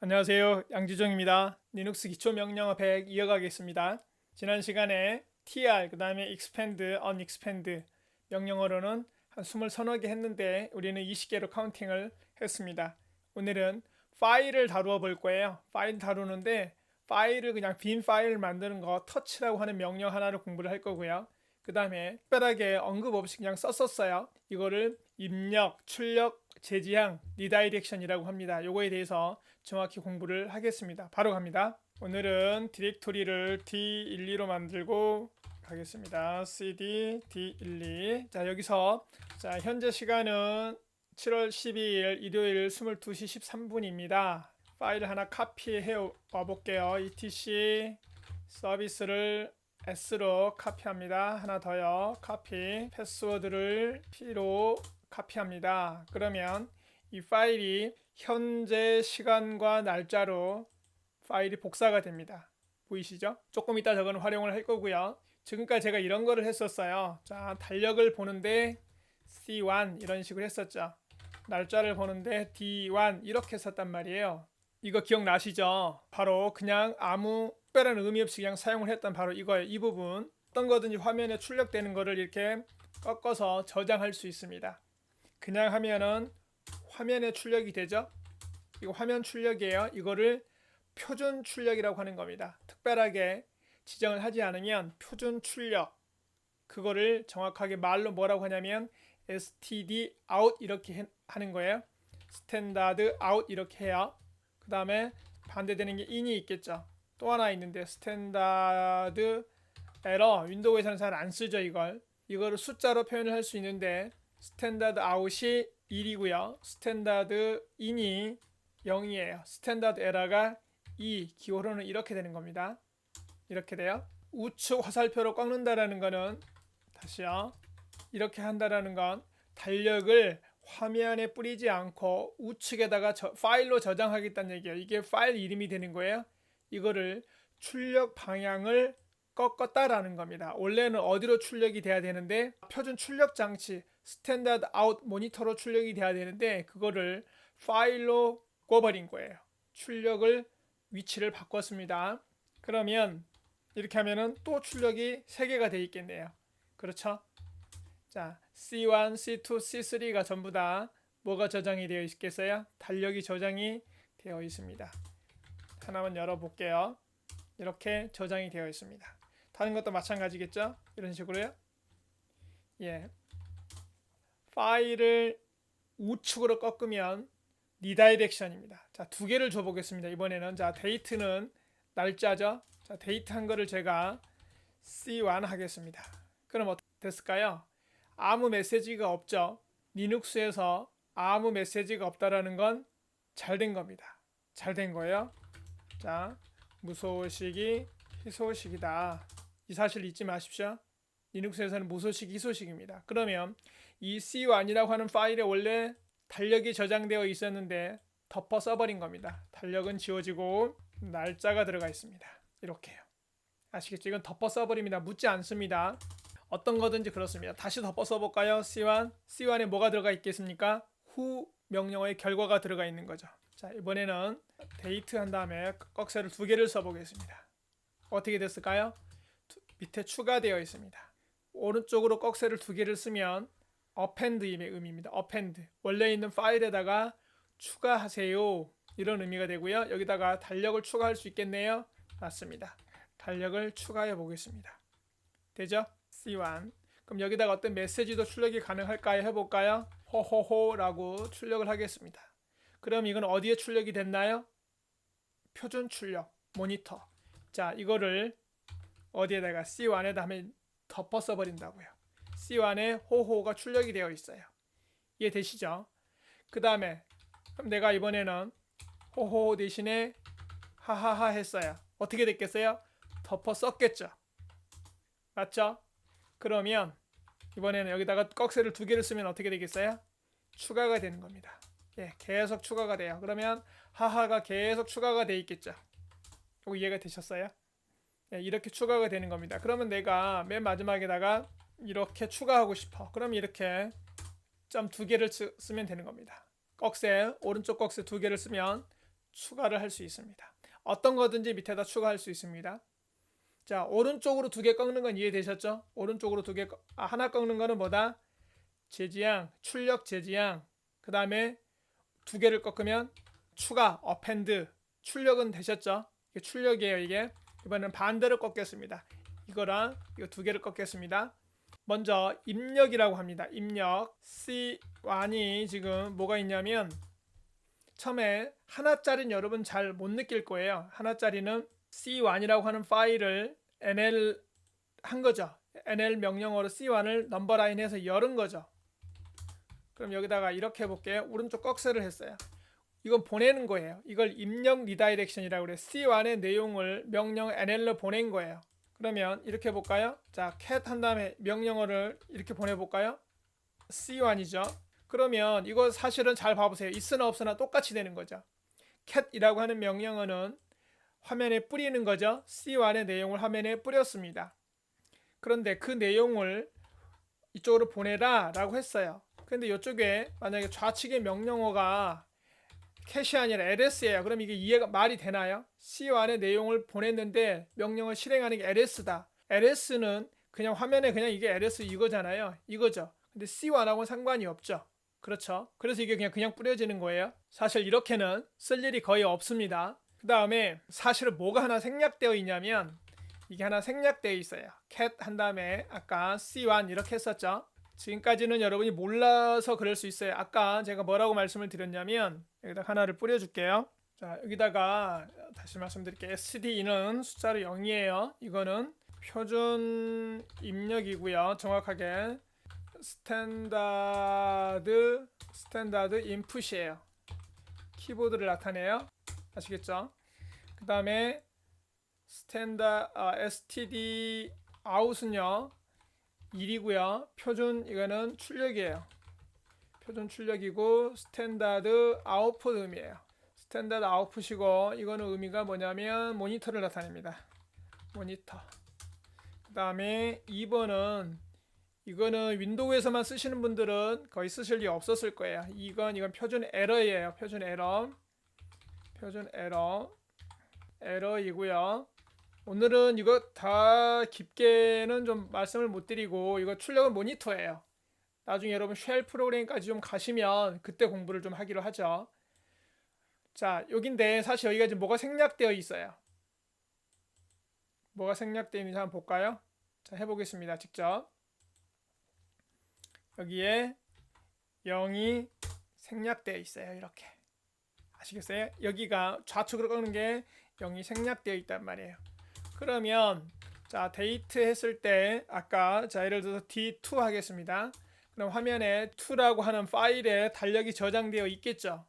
안녕하세요. 양지종입니다. 리눅스 기초 명령어 100 이어가겠습니다. 지난 시간에 tr, 그 다음에 expand, unexpand 명령어로는 한 20서너 개 했는데 우리는 20개로 카운팅을 했습니다. 오늘은 파일을 다루어 볼 거예요. 파일 다루는데 파일을 그냥 빈 파일을 만드는 거 touch라고 하는 명령 하나를 공부를 할 거고요. 그 다음에 특별하게 언급 없이 그냥 썼었어요. 이거를 입력, 출력, 재지향, 리다이렉션이라고 합니다. 요거에 대해서 정확히 공부를 하겠습니다. 바로 갑니다. 오늘은 디렉토리를 D12로 만들고 가겠습니다. cd D12. 자, 여기서 현재 시간은 7월 12일 일요일 22시 13분입니다. 파일을 하나 카피해 와 볼게요. etc 서비스를 S로 카피합니다. 하나 더요. 카피. 패스워드를 P로 카피합니다. 그러면 이 파일이 현재 시간과 날짜로 파일이 복사가 됩니다. 보이시죠? 조금 이따 저건 활용을 할 거고요. 지금까지 제가 이런 거를 했었어요. 자, 달력을 보는데 C1 이런 식으로 했었죠. 날짜를 보는데 D1 이렇게 했었단 말이에요. 이거 기억나시죠? 바로 그냥 아무 특별한 의미 없이 그냥 사용을 했던 바로 이거예요. 이 부분 어떤 거든지 화면에 출력되는 거를 이렇게 꺾어서 저장할 수 있습니다. 그냥 하면은 화면에 출력이 되죠. 이거 화면 출력이에요. 이거를 표준 출력이라고 하는 겁니다. 특별하게 지정을 하지 않으면 표준 출력, 그거를 정확하게 말로 뭐라고 하냐면 std out 이렇게 하는 거예요. 스탠다드 아웃 이렇게 해요. 그 다음에 반대되는 게 in이 있겠죠. 또 하나 있는데 스탠다드 에러, 윈도우에서는 잘 안 쓰죠. 이거를 숫자로 표현을 할 수 있는데 스탠다드 아웃이 1이고요 스탠다드 인이 0이에요 스탠다드 에러가 2, 기호로는 이렇게 되는 겁니다. 이렇게 돼요. 우측 화살표로 꺾는다라는 거는, 다시요, 이렇게 한다라는 건 달력을 화면에 뿌리지 않고 우측에다가 파일로 저장하겠다는 얘기예요. 이게 파일 이름이 되는 거예요. 이거를 출력 방향을 꺾었다라는 겁니다. 원래는 어디로 출력이 돼야 되는데 표준 출력 장치 스탠다드 아웃 모니터로 출력이 돼야 되는데 그거를 파일로 꿔버린 거예요. 출력을 위치를 바꿨습니다. 그러면 이렇게 하면은 또 출력이 3개가 돼 있겠네요. 그렇죠? 자, C1, C2, C3가 전부 다 뭐가 저장이 되어 있겠어요? 달력이 저장이 되어 있습니다. 하나만 열어볼게요. 이렇게 저장이 되어 있습니다. 다른 것도 마찬가지겠죠? 이런 식으로요. 예. 파일을 우측으로 꺾으면 리다이렉션입니다. 자, 2개를 줘보겠습니다. 이번에는 자, 데이트는 날짜죠. 자, 데이트 한 거를 제가 C1 하겠습니다. 그럼 어떻게 됐을까요? 아무 메시지가 없죠. 리눅스에서 아무 메시지가 없다라는 건 잘 된 겁니다. 잘 된 거예요. 자, 무소식이 희소식이다. 이 사실 잊지 마십시오. 리눅스에서는 무소식, 희소식입니다. 그러면 이 C1이라고 하는 파일에 원래 달력이 저장되어 있었는데 덮어 써버린 겁니다. 달력은 지워지고 날짜가 들어가 있습니다. 이렇게요. 아시겠죠? 이건 덮어 써버립니다. 묻지 않습니다. 어떤 거든지 그렇습니다. 다시 덮어 써볼까요? C1. C1에 뭐가 들어가 있겠습니까? 후 명령어의 결과가 들어가 있는 거죠. 자, 이번에는 데이트 한 다음에 꺽쇠를 2개를 써보겠습니다. 어떻게 됐을까요? 밑에 추가되어 있습니다. 오른쪽으로 꺽쇠를 2개를 쓰면 append의 의미입니다. append. 원래 있는 파일에다가 추가하세요. 이런 의미가 되고요. 여기다가 달력을 추가할 수 있겠네요. 맞습니다. 달력을 추가해 보겠습니다. 되죠? C1. 그럼 여기다가 어떤 메시지도 출력이 가능할까요? 해볼까요? 호호호라고 출력을 하겠습니다. 그럼 이건 어디에 출력이 됐나요? 표준 출력, 모니터. 자, 이거를 어디에다가 C1에다 하면 덮어 써버린다고요. C1에 호호가 출력이 되어 있어요. 이해되시죠? 그 다음에 그럼 내가 이번에는 호호 대신에 하하하 했어요. 어떻게 됐겠어요? 덮어 썼겠죠. 맞죠? 그러면 이번에는 여기다가 꺽쇠를 2개를 쓰면 어떻게 되겠어요? 추가가 되는 겁니다. 예, 계속 추가가 돼요. 그러면 하하가 계속 추가가 돼 있겠죠. 이거 이해가 되셨어요? 예, 이렇게 추가가 되는 겁니다. 그러면 내가 맨 마지막에다가 이렇게 추가하고 싶어. 그럼 이렇게 점 2개를 쓰면 되는 겁니다. 꺽쇠, 오른쪽 꺽쇠 2개를 쓰면 추가를 할 수 있습니다. 어떤 거든지 밑에다 추가할 수 있습니다. 자, 오른쪽으로 두 개 꺾는 건 이해되셨죠? 오른쪽으로 하나 꺾는 거는 뭐다? 제지양, 출력 제지양. 그 다음에 두 개를 꺾으면 추가, 어펜드. 출력은 되셨죠? 이게 출력이에요, 이게. 이번엔 반대로 꺾겠습니다. 이거랑 이거 두 개를 꺾겠습니다. 먼저 입력이라고 합니다. 입력. C1이 지금 뭐가 있냐면 처음에 하나짜리는 여러분 잘 못 느낄 거예요. 하나짜리는 C1이라고 하는 파일을 NL 한 거죠. NL 명령어로 C1을 넘버라인해서 열은 거죠. 그럼 여기다가 이렇게 해볼게요. 오른쪽 꺽쇠를 했어요. 이건 보내는 거예요. 이걸 입력 리다이렉션이라고 그래요. C1의 내용을 명령 NL로 보낸 거예요. 그러면 이렇게 해볼까요? 자, cat 한 다음에 명령어를 이렇게 보내볼까요? C1이죠. 그러면 이거 사실은 잘 봐보세요. 있으나 없으나 똑같이 되는 거죠. cat이라고 하는 명령어는 화면에 뿌리는 거죠. C1의 내용을 화면에 뿌렸습니다. 그런데 그 내용을 이쪽으로 보내라 라고 했어요. 근데 이쪽에 만약에 좌측의 명령어가 cat이 아니라 ls예요. 그럼 이게 이해가 말이 되나요? C1의 내용을 보냈는데 명령을 실행하는 게 ls다. ls는 그냥 화면에 그냥 이게 ls 이거잖아요. 이거죠. 근데 C1하고는 상관이 없죠. 그렇죠. 그래서 이게 그냥 뿌려지는 거예요. 사실 이렇게는 쓸 일이 거의 없습니다. 그 다음에 사실은 뭐가 하나 생략되어 있냐면 이게 하나 생략되어 있어요. cat 한 다음에 아까 C1 이렇게 했었죠. 지금까지는 여러분이 몰라서 그럴 수 있어요. 아까 제가 뭐라고 말씀을 드렸냐면 여기다 하나를 뿌려줄게요. 자, 여기다가 다시 말씀드릴게요. SD는 숫자로 0이에요. 이거는 표준 입력이고요. 정확하게 스탠다드 인풋이에요. 키보드를 나타내요. 아시겠죠? 그 다음에 std out은요 1이고요. 표준 이거는 출력이에요. 표준 출력이고 스탠다드 아웃풋 의미예요. 스탠다드 아웃풋이고 이거는 의미가 뭐냐면 모니터를 나타냅니다. 모니터. 그 다음에 2번은 이거는 윈도우에서만 쓰시는 분들은 거의 쓰실 일 없었을 거예요. 이건 표준 에러예요. 표준 에러이고요. 오늘은 이거 다 깊게는 좀 말씀을 못 드리고 이거 출력은 모니터예요. 나중에 여러분 쉘 프로그램까지 좀 가시면 그때 공부를 좀 하기로 하죠. 자, 여긴데 사실 여기가 지금 뭐가 생략되어 있어요. 뭐가 생략되어 있는지 한번 볼까요? 자, 해보겠습니다. 직접. 여기에 0이 생략되어 있어요. 이렇게. 아시겠어요? 여기가 좌측으로 꺾는 게 0이 생략되어 있단 말이에요. 그러면 자, 데이트 했을 때 아까 자, 예를 들어서 D2 하겠습니다. 그럼 화면에 2라고 하는 파일에 달력이 저장되어 있겠죠.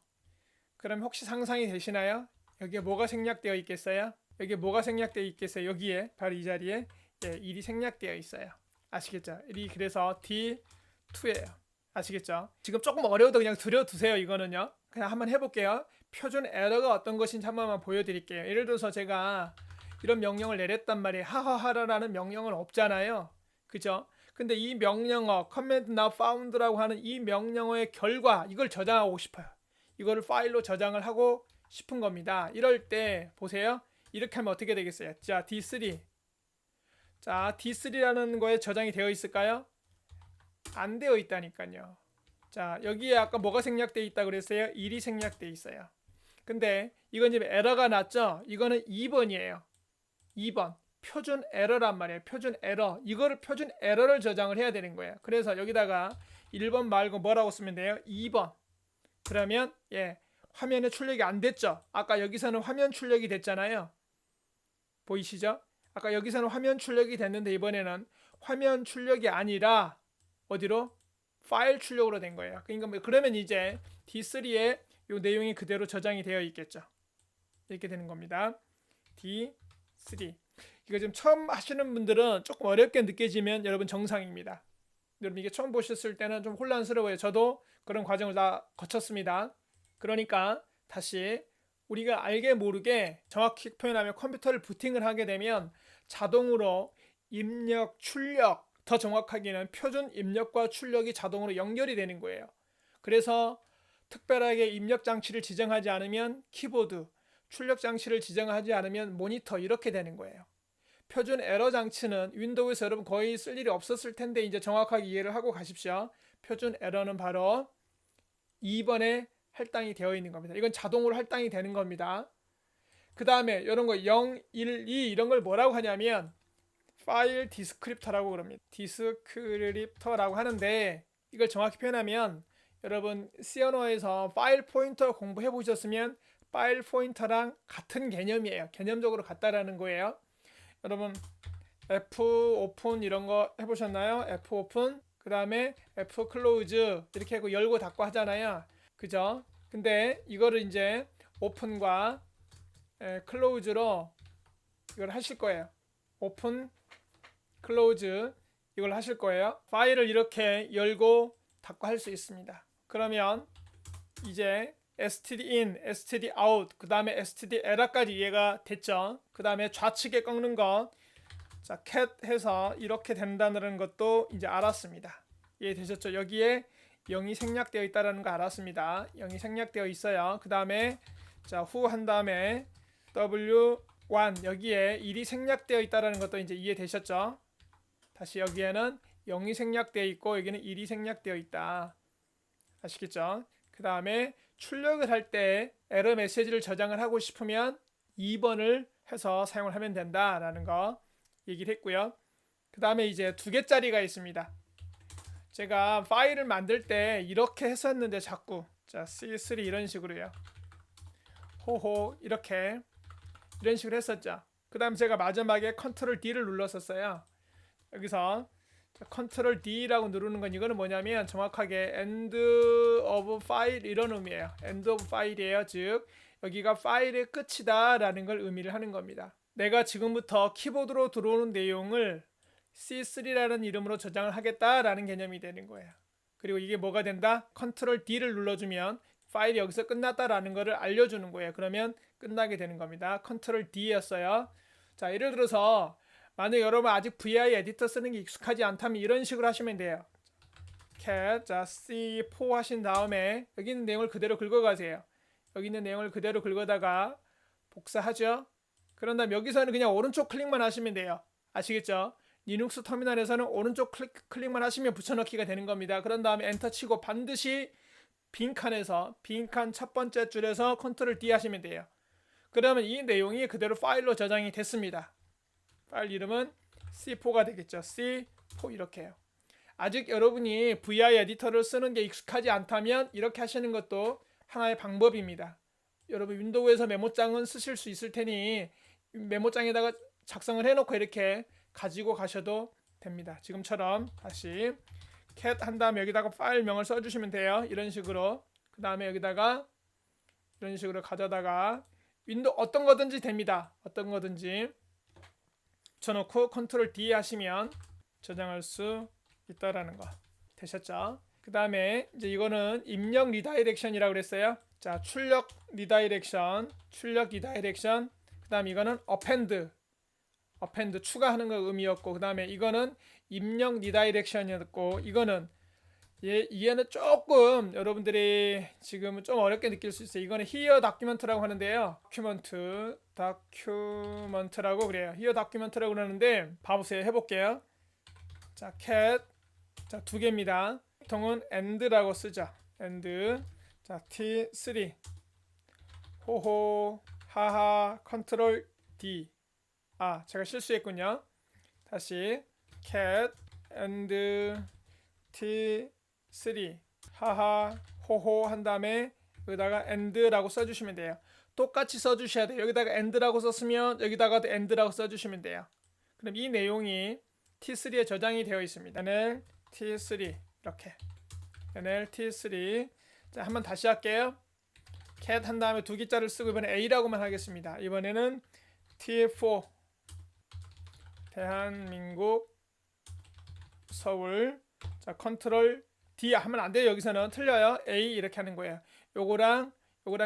그럼 혹시 상상이 되시나요? 여기에 뭐가 생략되어 있겠어요? 여기에 뭐가 생략되어 있겠어요? 여기에 바로 이 자리에 1이 생략되어 있어요. 아시겠죠? 1이 그래서 D2예요. 아시겠죠? 지금 조금 어려워도 그냥 들여두세요. 이거는요. 그냥 한번 해볼게요. 표준 에러가 어떤 것인지 한 번만 보여드릴게요. 예를 들어서 제가 이런 명령을 내렸단 말이에요. 하하하라는 명령은 없잖아요. 그죠? 근데 이 명령어 command now found라고 하는 이 명령어의 결과 이걸 저장하고 싶어요. 이거를 파일로 저장을 하고 싶은 겁니다. 이럴 때 보세요. 이렇게 하면 어떻게 되겠어요? 자, D3. 자, D3라는 거에 저장이 되어 있을까요? 안 되어 있다니까요. 자, 여기에 아까 뭐가 생략되어 있다 그랬어요? 1이 생략되어 있어요. 근데 이건 지금 에러가 났죠? 이거는 2번이에요. 2번. 표준 에러란 말이에요. 표준 에러. 이거를 표준 에러를 저장을 해야 되는 거예요. 그래서 여기다가 1번 말고 뭐라고 쓰면 돼요? 2번. 그러면 화면에 출력이 안 됐죠? 아까 여기서는 화면 출력이 됐잖아요. 보이시죠? 아까 여기서는 화면 출력이 됐는데 이번에는 화면 출력이 아니라 어디로? 파일 출력으로 된 거예요. 그러니까 그러면 이제 D3에 이 내용이 그대로 저장이 되어 있겠죠. 이렇게 되는 겁니다. D3. 이거 지금 처음 하시는 분들은 조금 어렵게 느껴지면 여러분 정상입니다. 여러분 이게 처음 보셨을 때는 좀 혼란스러워요. 저도 그런 과정을 다 거쳤습니다. 그러니까 다시 우리가 알게 모르게 정확히 표현하면 컴퓨터를 부팅을 하게 되면 자동으로 입력, 출력, 더 정확하게는 표준 입력과 출력이 자동으로 연결이 되는 거예요. 그래서 특별하게 입력 장치를 지정하지 않으면 키보드, 출력 장치를 지정하지 않으면 모니터 이렇게 되는 거예요. 표준 에러 장치는 윈도우에서 여러분 거의 쓸 일이 없었을 텐데 이제 정확하게 이해를 하고 가십시오. 표준 에러는 바로 2번에 할당이 되어 있는 겁니다. 이건 자동으로 할당이 되는 겁니다. 그 다음에 이런 거 0, 1, 2 이런 걸 뭐라고 하냐면 파일 디스크립터라고 그럽니다. 디스크립터라고 하는데 이걸 정확히 표현하면 여러분 C 언어에서 파일 포인터 공부해 보셨으면 파일 포인터랑 같은 개념이에요. 개념적으로 같다라는 거예요. 여러분 F 오픈 이런 거 해보셨나요? F 오픈 그 다음에 F 클로즈 이렇게 하고 열고 닫고 하잖아요. 그죠? 근데 이거를 이제 오픈과 클로즈로 이걸 하실 거예요. 오픈 클로즈 이걸 하실 거예요. 파일을 이렇게 열고 닫고 할 수 있습니다. 그러면 이제 stdin, stdout, 그 다음에 stderror까지 이해가 됐죠. 그 다음에 좌측에 꺾는 거, 자 cat 해서 이렇게 된다는 것도 이제 알았습니다. 이해되셨죠? 여기에 0이 생략되어 있다는 거 알았습니다. 0이 생략되어 있어요. 그 다음에 자 who 한 다음에 w1 여기에 1이 생략되어 있다는 것도 이제 이해되셨죠? 다시 여기에는 0이 생략되어 있고 여기는 1이 생략되어 있다. 아시겠죠? 그 다음에 출력을 할 때 에러 메시지를 저장을 하고 싶으면 2번을 해서 사용을 하면 된다라는 거 얘기를 했고요. 그 다음에 이제 2개짜리가 있습니다. 제가 파일을 만들 때 이렇게 했었는데 자꾸 자 C3 이런 식으로요. 호호 이렇게 이런 식으로 했었죠. 그 다음 제가 마지막에 컨트롤 D를 눌렀었어요. 여기서 컨트롤 D라고 누르는 건 이거는 뭐냐면 정확하게 end of file 이런 의미예요. end of file이에요. 즉 여기가 파일의 끝이다 라는 걸 의미를 하는 겁니다. 내가 지금부터 키보드로 들어오는 내용을 C3라는 이름으로 저장을 하겠다라는 개념이 되는 거예요. 그리고 이게 뭐가 된다? 컨트롤 D를 눌러주면 파일이 여기서 끝났다라는 것을 알려주는 거예요. 그러면 끝나게 되는 겁니다. 컨트롤 D였어요. 자, 예를 들어서 만약 여러분 아직 VI 에디터 쓰는 게 익숙하지 않다면 이런 식으로 하시면 돼요. cat 자 C4 하신 다음에 여기 있는 내용을 그대로 긁어가세요. 여기 있는 내용을 그대로 긁어다가 복사하죠. 그런 다음 여기서는 그냥 오른쪽 클릭만 하시면 돼요. 아시겠죠? 리눅스 터미널에서는 오른쪽 클릭만 하시면 붙여넣기가 되는 겁니다. 그런 다음에 엔터 치고 반드시 빈칸에서 빈칸 첫 번째 줄에서 컨트롤 D 하시면 돼요. 그러면 이 내용이 그대로 파일로 저장이 됐습니다. 파일 이름은 C4가 되겠죠. C4 이렇게 해요. 아직 여러분이 VI 에디터를 쓰는 게 익숙하지 않다면 이렇게 하시는 것도 하나의 방법입니다. 여러분 윈도우에서 메모장은 쓰실 수 있을 테니 메모장에다가 작성을 해놓고 이렇게 가지고 가셔도 됩니다. 지금처럼 다시 cat 한 다음에 여기다가 파일명을 써주시면 돼요. 이런 식으로 그 다음에 여기다가 이런 식으로 가져다가 윈도우 어떤 거든지 됩니다. 어떤 거든지 붙여놓고 컨트롤 D 하시면 저장할 수 있다라는 거 되셨죠? 그 다음에 이제 이거는 입력 리다이렉션이라고 그랬어요. 자 출력 리다이렉션 그 다음 이거는 append 추가하는 거 의미였고 그 다음에 이거는 입력 리다이렉션이었고 이거는 얘는 조금 여러분들이 지금 좀 어렵게 느낄 수 있어요. 이거는 here document라고 하는데요. document라고 그래요. here document라고 그러는데 봐보세요. 해볼게요. 자 cat 자 2개입니다. 보통은 and라고 쓰죠. and 자 t3 호호 하하 컨트롤 D 아 제가 실수했군요. 다시 cat and t3 하하 호호 한 다음에 여기다가 and라고 써주시면 돼요. 똑같이 써주셔야 돼요. 여기다가 and라고 썼으면 여기다가도 and라고 써주시면 돼요. 그럼 이 내용이 t3에 저장이 되어 있습니다. nl t3 이렇게 nl t3 자 한번 다시 할게요. cat 한 다음에 2개자를 쓰고 이번에 A라고만 하겠습니다. 이번에는 T4 대한민국 서울 자 컨트롤 D 하면 안 돼요. 여기서는 틀려요. A 이렇게 하는 거예요. 요거랑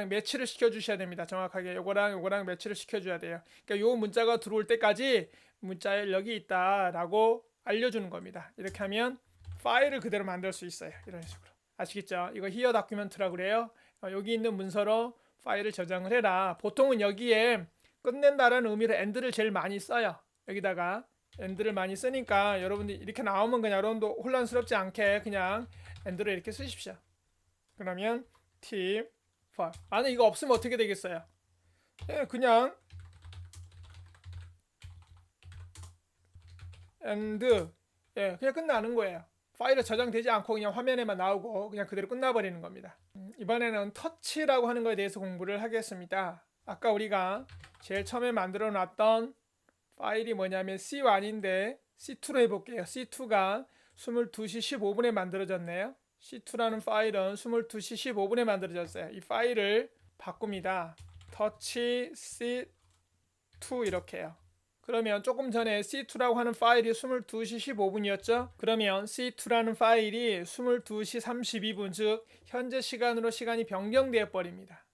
매치를 시켜 주셔야 됩니다. 정확하게 요거랑 매치를 시켜 줘야 돼요. 그러니까 요 문자가 들어올 때까지 문자에 여기 있다라고 알려주는 겁니다. 이렇게 하면 파일을 그대로 만들 수 있어요. 이런 식으로 아시겠죠? 이거 here document라고 그래요. 여기 있는 문서로 파일을 저장을 해라. 보통은 여기에 끝낸다라는 의미로 end를 제일 많이 써요. 여기다가 end를 많이 쓰니까 여러분들이 이렇게 나오면 그냥 여러분도 혼란스럽지 않게 그냥 end를 이렇게 쓰십시오. 그러면 tip file. 안에 이거 없으면 어떻게 되겠어요? 예, 그냥 end, 예, 그냥 끝나는 거예요. 파일에 저장되지 않고 그냥 화면에만 나오고 그냥 그대로 끝나버리는 겁니다. 이번에는 터치라고 하는 것에 대해서 공부를 하겠습니다. 아까 우리가 제일 처음에 만들어 놨던 파일이 뭐냐면 C1인데 C2로 해볼게요. C2가 22시 15분에 만들어졌네요. C2라는 파일은 22시 15분에 만들어졌어요. 이 파일을 바꿉니다. touch C2 이렇게요. 그러면 조금 전에 C2라고 하는 파일이 22시 15분이었죠? 그러면 C2라는 파일이 22시 32분, 즉 현재 시간으로 시간이 변경되어 버립니다.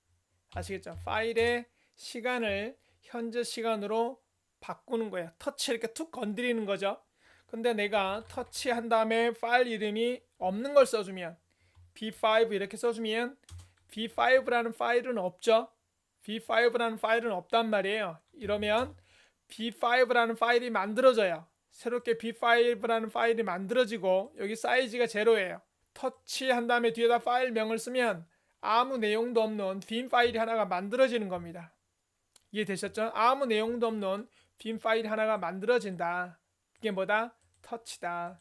아시겠죠? 파일의 시간을 현재 시간으로 바꾸는 거예요. 터치 이렇게 툭 건드리는 거죠. 근데 내가 터치한 다음에 파일 이름이 없는 걸 써주면 B5 이렇게 써주면 B5라는 파일은 없죠. B5라는 파일은 없단 말이에요. 이러면 B5라는 파일이 만들어져요. 새롭게 B5라는 파일이 만들어지고 여기 사이즈가 제로예요. 터치한 다음에 뒤에다 파일명을 쓰면 아무 내용도 없는 빈 파일이 하나가 만들어지는 겁니다. 이해되셨죠? 아무 내용도 없는 빈 파일 하나가 만들어진다. 그게 뭐다? 터치다.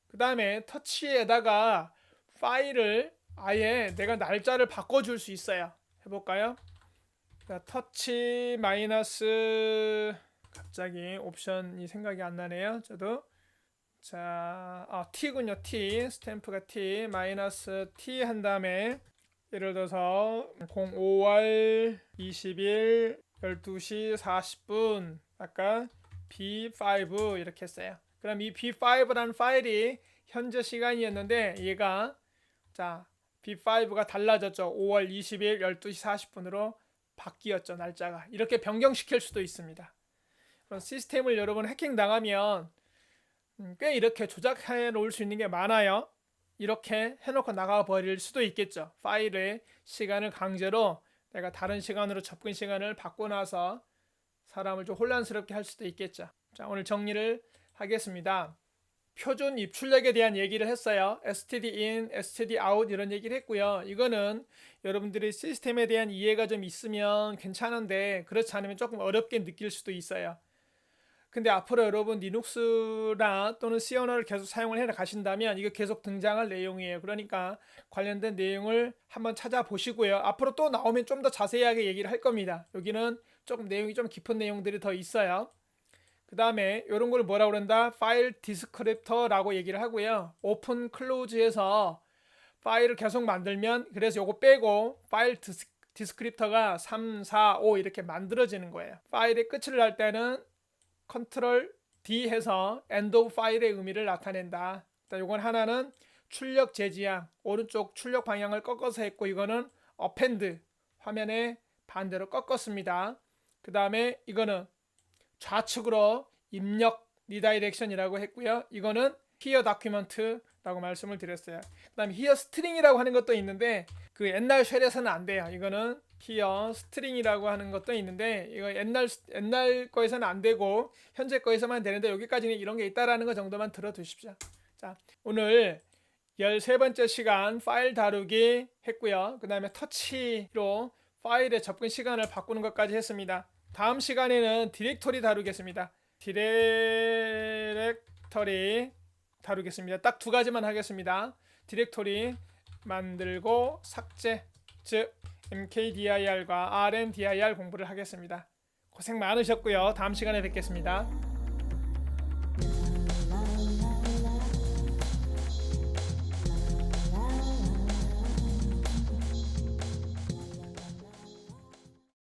그 다음에 터치에다가 파일을 아예 내가 날짜를 바꿔줄 수 있어요. 해볼까요? 터치 마이너스 갑자기 옵션이 생각이 안 나네요. 저도 자, T군요. T 스탬프가 T 마이너스 T 한 다음에 예를 들어서 05월 20일 12시 40분 아까 B5 이렇게 했어요. 그럼 이 B5라는 파일이 현재 시간이었는데 얘가 자 B5가 달라졌죠. 5월 20일 12시 40분으로 바뀌었죠. 날짜가. 이렇게 변경시킬 수도 있습니다. 그럼 시스템을 여러분 해킹 당하면 꽤 이렇게 조작해 놓을 수 있는 게 많아요. 이렇게 해놓고 나가 버릴 수도 있겠죠. 파일의 시간을 강제로 내가 다른 시간으로 접근 시간을 바꿔놔서 사람을 좀 혼란스럽게 할 수도 있겠죠. 자, 오늘 정리를 하겠습니다. 표준 입출력에 대한 얘기를 했어요. std-in, std-out 이런 얘기를 했고요. 이거는 여러분들이 시스템에 대한 이해가 좀 있으면 괜찮은데 그렇지 않으면 조금 어렵게 느낄 수도 있어요. 근데 앞으로 여러분 리눅스나 또는 C 언어를 계속 사용을 해 가신다면 이거 계속 등장할 내용이에요. 그러니까 관련된 내용을 한번 찾아보시고요. 앞으로 또 나오면 좀 더 자세하게 얘기를 할 겁니다. 여기는 조금 내용이 좀 깊은 내용들이 더 있어요. 그 다음에 이런 걸 뭐라고 그런다? 파일 디스크립터라고 얘기를 하고요. 오픈 클로즈에서 파일을 계속 만들면 그래서 요거 빼고 파일 디스크립터가 3, 4, 5 이렇게 만들어지는 거예요. 파일의 끝을 날 때는 컨트롤 D 해서 end of 파일의 의미를 나타낸다. 요건 하나는 출력 제지향 오른쪽 출력 방향을 꺾어서 했고 이거는 append 화면에 반대로 꺾었습니다. 그 다음에 이거는 좌측으로 입력 리다이렉션이라고 했고요. 이거는 here document라고 말씀을 드렸어요. 그 다음에 here string이라고 하는 것도 있는데 그 옛날 쉘에서는 안 돼요. 이거는 here string이라고 하는 것도 있는데 이거 옛날 거에서는 안 되고 현재 거에서만 되는데 여기까지는 이런 게 있다라는 거 정도만 들어두십시오. 자, 오늘 13번째 시간 파일 다루기 했고요. 그 다음에 터치로 파일의 접근 시간을 바꾸는 것까지 했습니다. 다음 시간에는 디렉토리 다루겠습니다. 디렉토리 다루겠습니다. 딱 두 가지만 하겠습니다. 디렉토리 만들고 삭제, 즉 mkdir과 rmdir 공부를 하겠습니다. 고생 많으셨고요. 다음 시간에 뵙겠습니다.